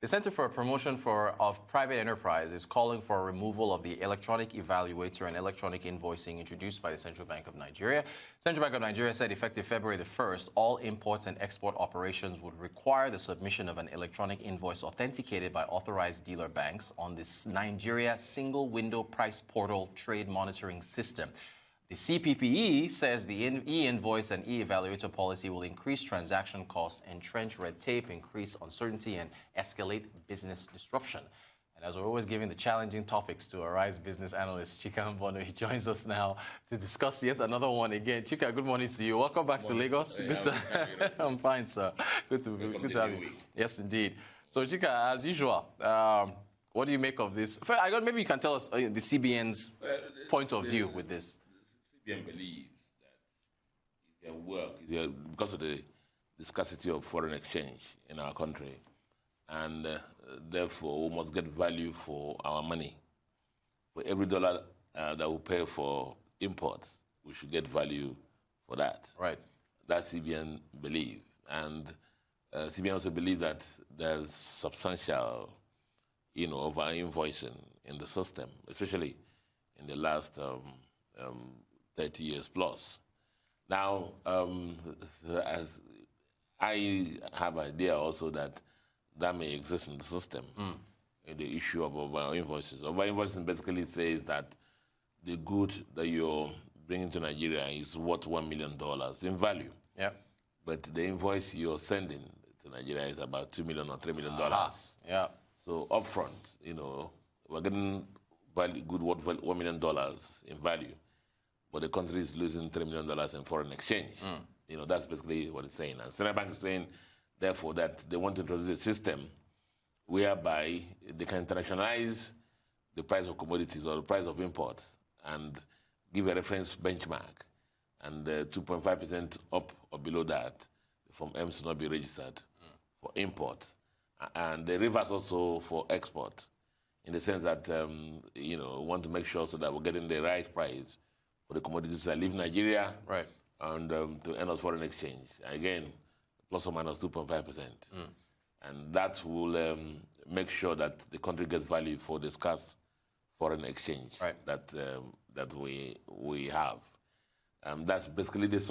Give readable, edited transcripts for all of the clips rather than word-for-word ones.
The Center for Promotion of Private Enterprise is calling for a removal of the electronic evaluator and electronic invoicing introduced by the Central Bank of Nigeria. Central Bank of Nigeria said effective February the 1st, all imports and export operations would require the submission of an electronic invoice authenticated by authorized dealer banks on this Nigeria Single Window Price Portal Trade Monitoring System. The CPPE says the e-invoice and e-evaluator policy will increase transaction costs, entrench red tape, increase uncertainty, and escalate business disruption. And as we're always giving the challenging topics to our RISE business analyst, Chika Mbono, he joins us now to discuss yet another one again. Chika, good morning to you. Welcome back to Lagos. I'm fine, sir. Good to have you. Yes, indeed. So, Chika, as usual, what do you make of this? Maybe you can tell us the CBN's point of view with this. CBN believes that it can work because of the scarcity of foreign exchange in our country, and therefore we must get value for our money. For every dollar that we pay for imports, we should get value for that. Right. That CBN believe, and CBN also believe that there's substantial, over invoicing in the system, especially in the last 30 years plus. Now, as I have idea also that may exist in the system, in the issue of over-invoices. Over-invoicing basically says that the good that you're bringing to Nigeria is worth $1 million in value. Yeah. But the invoice you're sending to Nigeria is about $2 million or $3 million. Yeah. So upfront, we're getting good worth $1 million in value, but the country is losing $3 million in foreign exchange. That's basically what it's saying. And Central Bank is saying, therefore, that they want to introduce a system whereby they can internationalize the price of commodities or the price of imports and give a reference benchmark, and 2.5% up or below that, the Form M should not be registered for import. And the reverse also for export, in the sense that, we want to make sure so that we're getting the right price for the commodities that leave Nigeria, right, and to end us foreign exchange. Again, plus or minus 2.5%. And that will make sure that the country gets value for the scarce foreign exchange, right, that we have. That's basically the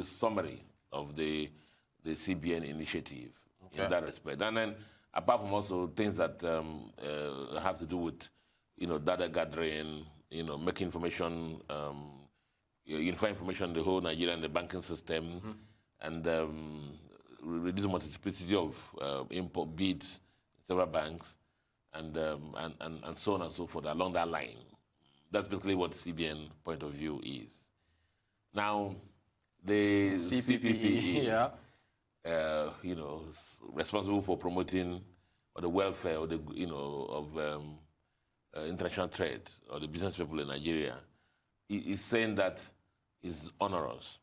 summary of the CBN initiative, okay, in that respect. And then, apart from also things that have to do with, data gathering, making information, unify information in the whole Nigeria and the banking system, and reduce multiplicity of import bids in several banks, and so on and so forth along that line. That's basically what CBN point of view is. Now, the CPPE, yeah, is responsible for promoting the welfare of international trade or the business people in Nigeria. Is saying that is onerous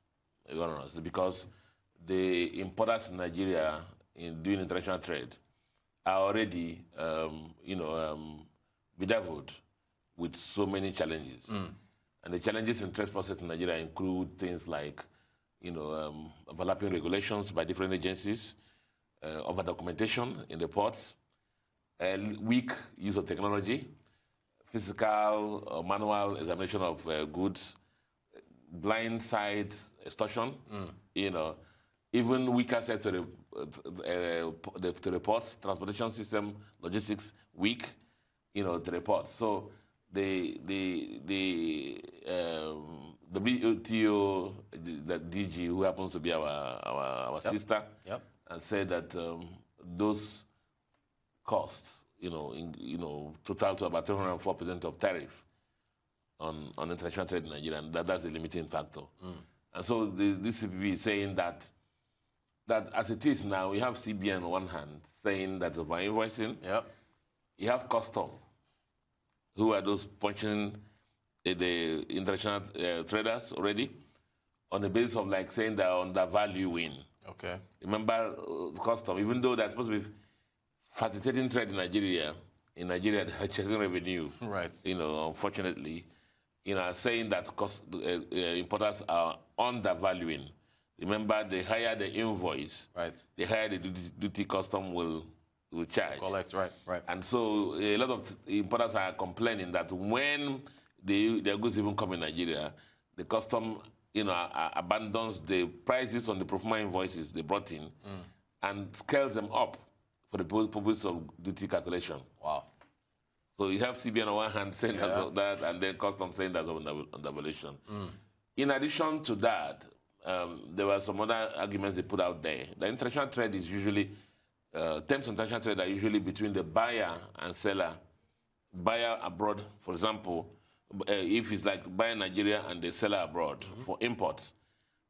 because the importers in Nigeria in doing international trade are already, bedeviled with so many challenges. And the challenges in trade process in Nigeria include things like, overlapping regulations by different agencies, over documentation in the ports, weak use of technology, physical or manual examination of goods, blind side extortion, even weaker set to the ports, transportation system, logistics, weak, to the ports. So the WTO, the DG, who happens to be our sister, and said that those costs, total to about 304% of tariff on international trade in Nigeria, and that's a limiting factor. And so this CPP is saying that as it is now, we have CBN on one hand saying that's over invoicing. You have custom, who are those punching the international traders already on the basis of saying they're undervaluing. Okay. Remember, custom, even though they're supposed to be facilitating trade in Nigeria, they're chasing revenue. Right. Unfortunately, saying that importers are undervaluing. Remember, the higher the invoice, right, the higher the duty custom will will charge. Collect, right. And so a lot of importers are complaining that when their goods even come in Nigeria, the custom, abandons the prices on the pro forma invoices they brought in and scales them up for the purpose of duty calculation. Wow. So you have CBN on one hand saying that, and then custom saying that's on the valuation. In addition to that, there were some other arguments they put out there. The international trade is usually, terms of international trade are usually between the buyer and seller. Buyer abroad, for example, if it's like buyer in Nigeria and the seller abroad for imports.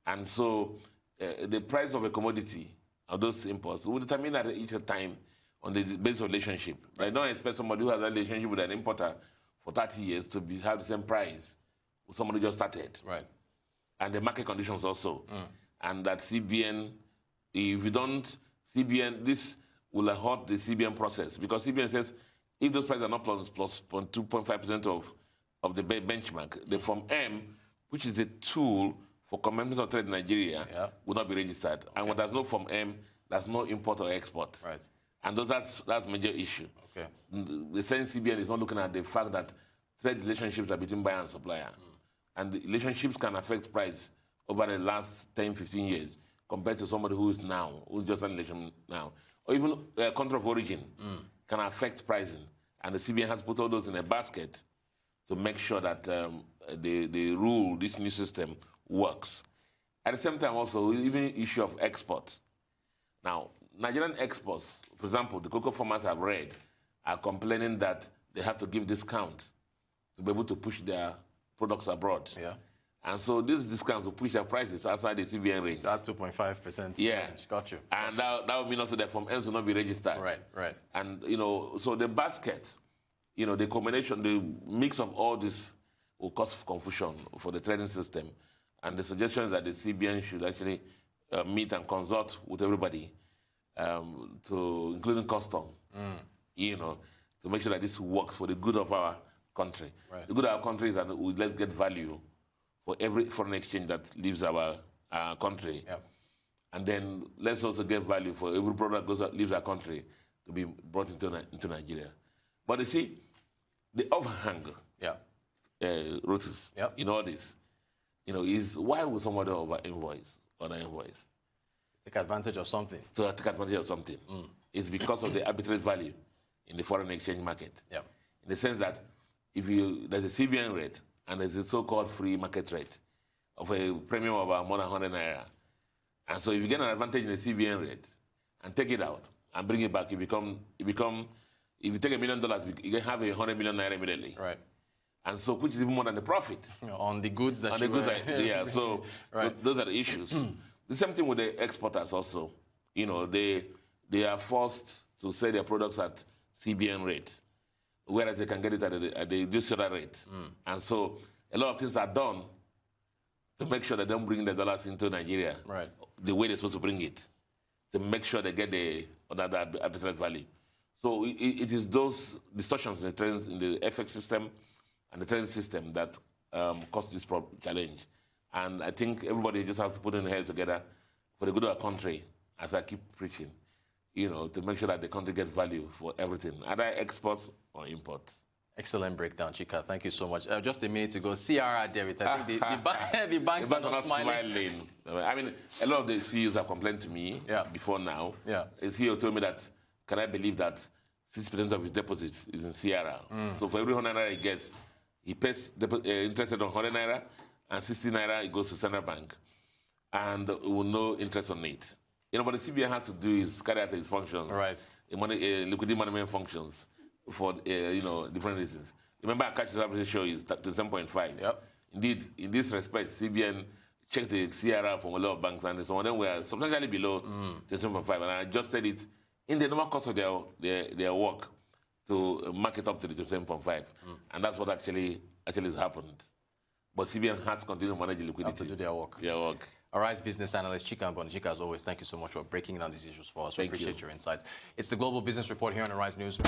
And so the price of a commodity of those imports will determine at each time on the basis of relationship. I don't expect somebody who has a relationship with an importer for 30 years to have the same price with somebody who just started. Right. And the market conditions also. And that CBN, if you don't, this will hurt the CBN process, because CBN says if those prices are not plus 2.5% of the benchmark, the Form M, which is a tool for commencement of trade in Nigeria, will not be registered. And when there's no Form M, there's no import or export. Right. And that's a major issue. Okay. The same CBN is not looking at the fact that trade relationships are between buyer and supplier. And the relationships can affect price over the last 10, 15 years compared to somebody who's just in relation now. Or even country of origin can affect pricing. And the CBN has put all those in a basket to make sure that this new system works. At the same time also, even issue of export. Now, Nigerian exports, for example, the cocoa farmers I've read, are complaining that they have to give discount to be able to push their products abroad. Yeah. And so these discounts will push their prices outside the CBN range. That 2.5% range. Got you. And that would mean also that Form Ms will not be registered. Right. And, so the basket, the combination, the mix of all this will cause confusion for the trading system. And the suggestion is that the CBN should actually meet and consult with everybody, including custom, to make sure that this works for the good of our country. Right. The good of our country is that let's get value for every foreign exchange that leaves our country. Yep. And then let's also get value for every product that leaves our country to be brought into Nigeria. But you see, the overhang, Rotus, in all this, is why would somebody over-invoice or not-invoice? Take advantage of something. To take advantage of something. It's because of the arbitrage value in the foreign exchange market. Yep. In the sense that there's a CBN rate and there's a so-called free market rate of a premium of about more than 100 naira. And so if you get an advantage in the CBN rate and take it out and bring it back, if you take $1 million, you can have 100 million naira immediately. Right. And so, which is even more than the profit. On the goods that so those are the issues. The same thing with the exporters also. They are forced to sell their products at CBN rate, whereas they can get it at the industrial rate. And so a lot of things are done to make sure they don't bring the dollars into Nigeria the way they're supposed to bring it, to make sure they get the arbitrage value. So it is those distortions in the FX system and the trading system that cause this challenge. And I think everybody just have to put in their heads together for the good of our country, as I keep preaching, to make sure that the country gets value for everything, either exports or imports. Excellent breakdown, Chika. Thank you so much. Just a minute ago, CRR debit. I think the banks are not smiling. I mean, a lot of the CEOs have complained to me before now. Yeah. A CEO told me that, can I believe that 6% of his deposits is in CRR? So for every 100 naira he gets, he pays interest on 100 naira, and 60 naira it goes to central bank, and with no interest on it. But the CBN has to do is carry out its functions, liquidity management functions for different reasons. Remember, our cash reserve ratio is to 7.5. Yep. Indeed, in this respect, CBN checked the CRR from a lot of banks, and some of them were substantially below the 7.5, and I adjusted it in the normal course of their work to mark it up to the 7.5, and that's what actually has happened. But CBN has continued to manage the liquidity. Have to do their work. All right, business analyst Chika Mboni. Chika, as always, thank you so much for breaking down these issues for us. We appreciate your insights. It's the Global Business Report here on Arise News.